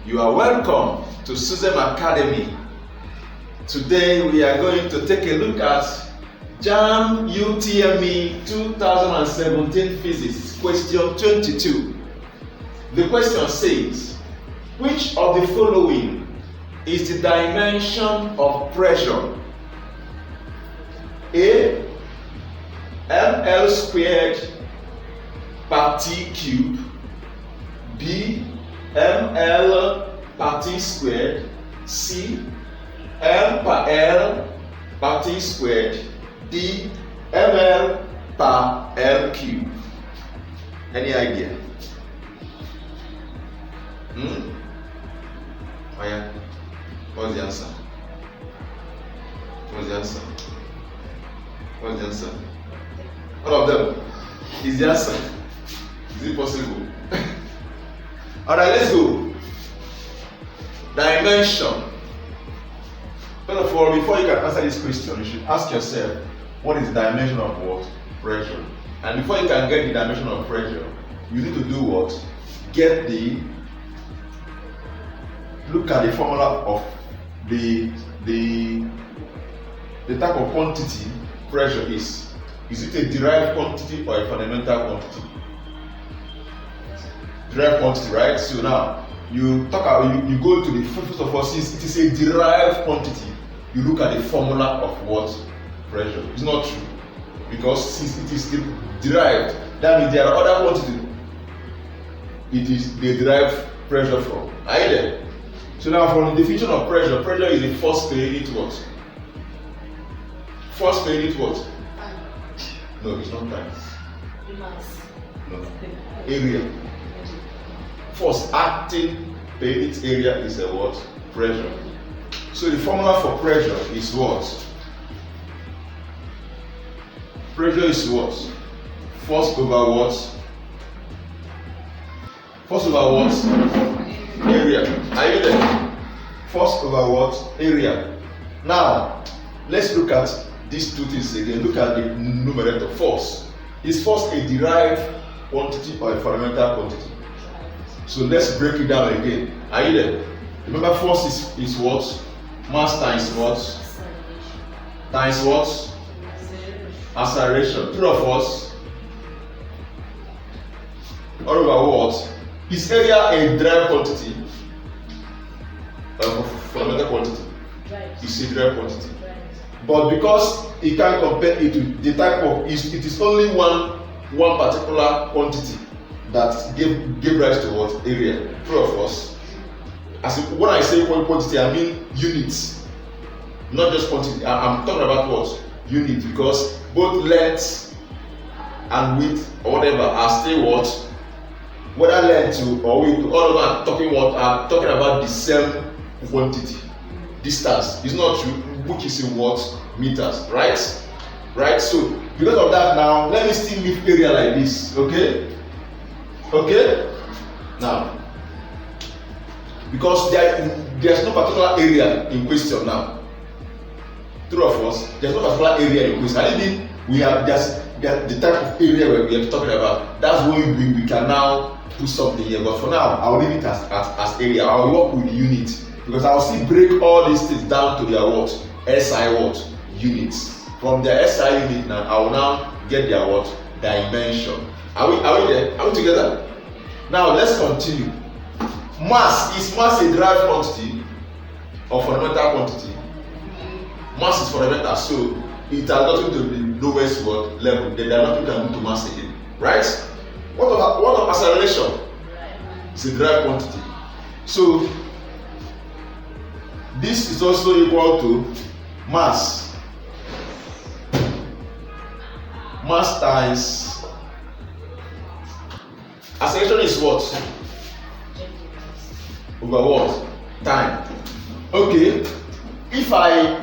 You are welcome to SUSEM Academy. Today we are going to take a look at Jamb Utme 2017 Physics, question 22. The question says, which of the following is the dimension of pressure? A. ml squared per t cube. B. ml per t squared. C. m per l per t squared. D. ml per l cube. Any idea? Oh yeah. What's the answer? What's the answer? What's the answer? All of them. Is the answer? Is it possible? Alright, let's go. Dimension. First of all, before you can answer this question, you should ask yourself, what is the dimension of what? Pressure. And before you can get the dimension of pressure, you need to do what? Look at the formula of the type of quantity pressure is. Is it a derived quantity or a fundamental quantity? Derived quantity, right? So now you go to the first of all, since it is a derived quantity, you look at the formula of what? Pressure. It's not true, because since it is derived, that means there are other quantities they derive pressure from. Are you there? So now, from the definition of pressure, pressure is the force per unit what? Force per unit what? No, it's not time. Mass. No. Area. Force acting per unit area is a what? Pressure. So the formula for pressure is what? Pressure is what? Force over what? Force over what? Area. Are you there? Force over what? Area. Now, let's look at these two things again. Look at the numerator, force. Is force a derived quantity or a fundamental quantity? So let's break it down again. Are you there? Remember, force is what? Mass times what? Times what? Acceleration. True or false? All over what? Is area a derived quantity? Fundamental quantity? It's a derived quantity. But because you can't compare it to the type of, it is only one particular quantity that gave rise to what? Area. True or false? When I say quantity, I mean units. Not just quantity. I'm talking about what? Units, because both length and width or whatever are still what? Whether length or width, all of them are talking about the same quantity. Distance is not true, which is in what? Meters, right? Right? So because of that, now let me still leave area like this. Okay? Okay? Now, because there's no particular area in question now. True or false? There's no particular area in question. I mean, we have just the type of area where we are talking about. That's when we can now put something here. But for now, I'll leave it as area. I'll work with the unit, because I'll still break all these things down to their what? SI what? Units. From their SI unit now, I will now get their what? Dimension. Are we there? Are we together? Now let's continue. Mass is a derived quantity or fundamental quantity? Mass is fundamental, so it has nothing to the lowest what level. There are nothing can do to mass again, right? What of acceleration? It's a derived quantity. So this is also equal to mass. Mass times acceleration is what? Over what? Time. Okay. If I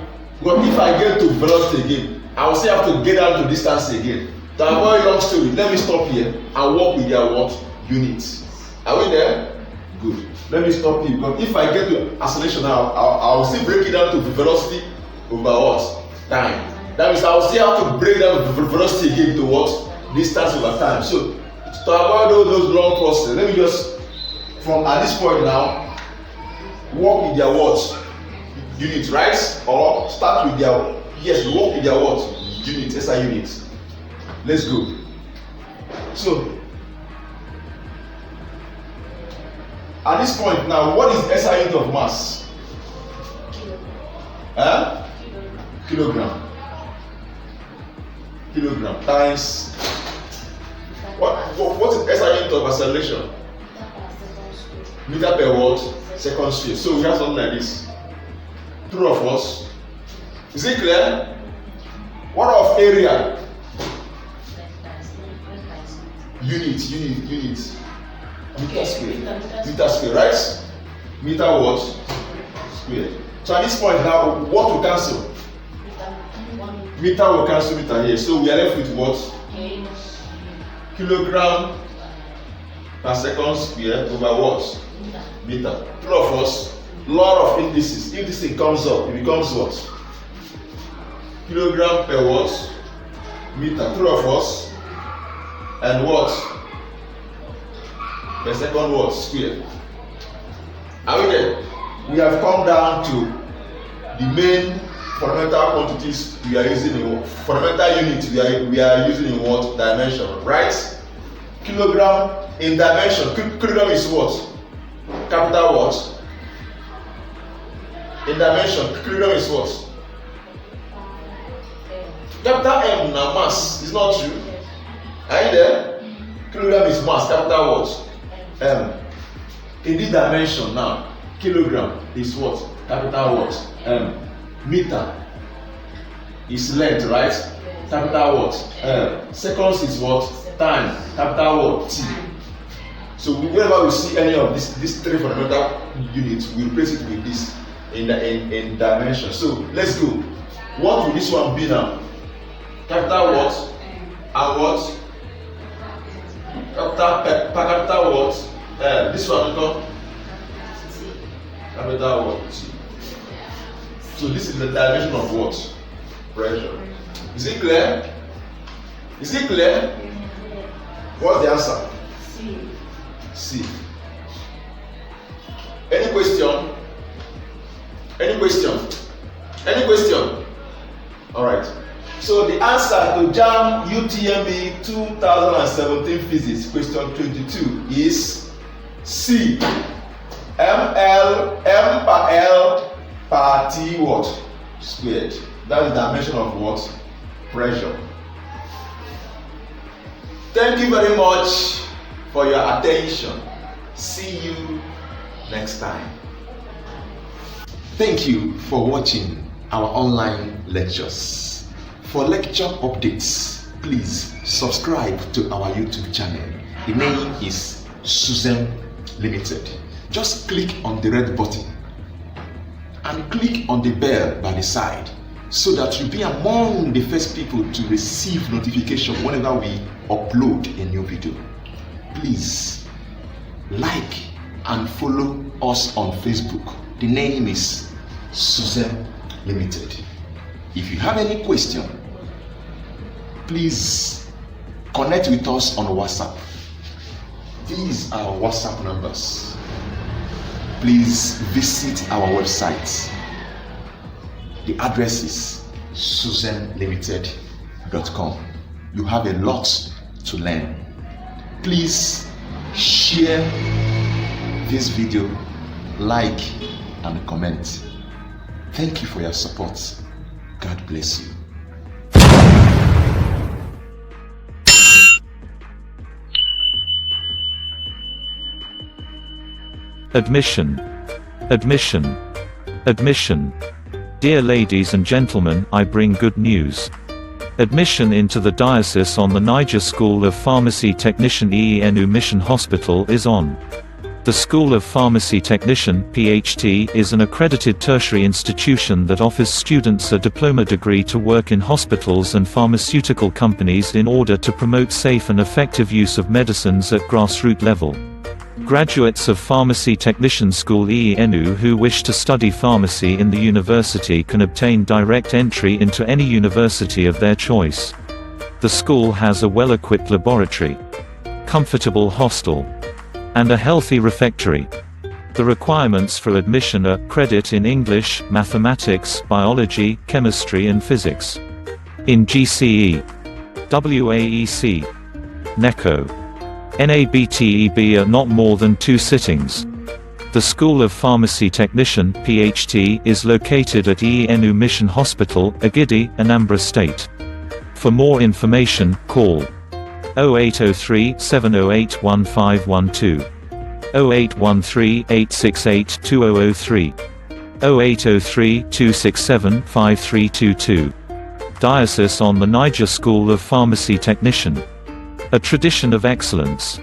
get to velocity again, I will still have to get down to distance again. To avoid long story, let me stop here and work with their what? Units. Are we there? Good. Let me stop here, because if I get to acceleration now, I will still break it down to velocity over what? Time. That means I will still have to break down velocity again to what? Distance over time. So to avoid all those long processes, let me just, from at this point now, work with their what? Unit, right? Or start with their, yes, work with their what? Unit, SI unit. Let's go. So, at this point now, what is SI unit of mass? Kilogram. Kilogram times what is SI unit of acceleration? Meter per what? Second square. So we have something like this. True or false? Is it clear? What of area? Unit. Meter square. Meter square, right? Meter what? Square. So at this point now, what will cancel? Meter will cancel meter here. So we are left with what? Kilogram per second square over what? Meter. True or false? Law of indices. If this thing comes up, it becomes what? Kilogram per what? Meter. True or false? And what? Per second what? Square. Are we there? We have come down to the main fundamental quantities we are using in fundamental units we are using in what dimension, right? Kilogram in dimension. Kilogram is what? Capital what? In dimension, kilogram is what? Capital M now mass. Is not true. Are you there? Kilogram is mass. Capital what? M. In this dimension now, kilogram is what? Capital what? M. Meter is length, right? Capital what? Seconds is what? Time. Capital what? T. So whenever we see any of these three fundamental units, we replace it with this in dimension. So let's go. What will this one be now? Capital what? And what? Capital what? This one become capital what? T. So this is the dimension of what? Pressure. Is it clear? Is it clear? What's the answer? C. Any question? Any question? Any question? Alright. So the answer to Jamb Utme 2017 Physics question 22 is C. M per L per T what? Squared. That is the dimension of what? Pressure. Thank you very much for your attention. See you next time. Thank you for watching our online lectures. For lecture updates, please subscribe to our YouTube channel. The name is Susan Limited. Just click on the red button and click on the bell by the side so that you'll be among the first people to receive notification whenever we upload a new video. Please like and follow us on Facebook. The name is Susan Limited. If you have any question, please connect with us on WhatsApp. These are our WhatsApp numbers. Please visit our website. The address is susanlimited.com. You have a lot to learn. Please share this video, like and comment. Thank you for your support. God bless you. Admission. Admission. Admission. Dear ladies and gentlemen, I bring good news. Admission into the diocese on the Niger School of Pharmacy Technician EENU Mission Hospital is on. The School of Pharmacy Technician (PhT) is an accredited tertiary institution that offers students a diploma degree to work in hospitals and pharmaceutical companies in order to promote safe and effective use of medicines at grassroots level. Graduates of Pharmacy Technician School EENU who wish to study pharmacy in the university can obtain direct entry into any university of their choice. The school has a well-equipped laboratory, comfortable hostel, and a healthy refectory. The requirements for admission are credit in English, mathematics, biology, chemistry and physics. In GCE, WAEC, NECO, NABTEB are not more than 2 sittings. The School of Pharmacy Technician (PhD) is located at ENU Mission Hospital, Agidi, Anambra State. For more information, call 0803 708 1512, 0813 868 2003, 0803 267 5322. Diocese on the Niger School of Pharmacy Technician. A tradition of excellence.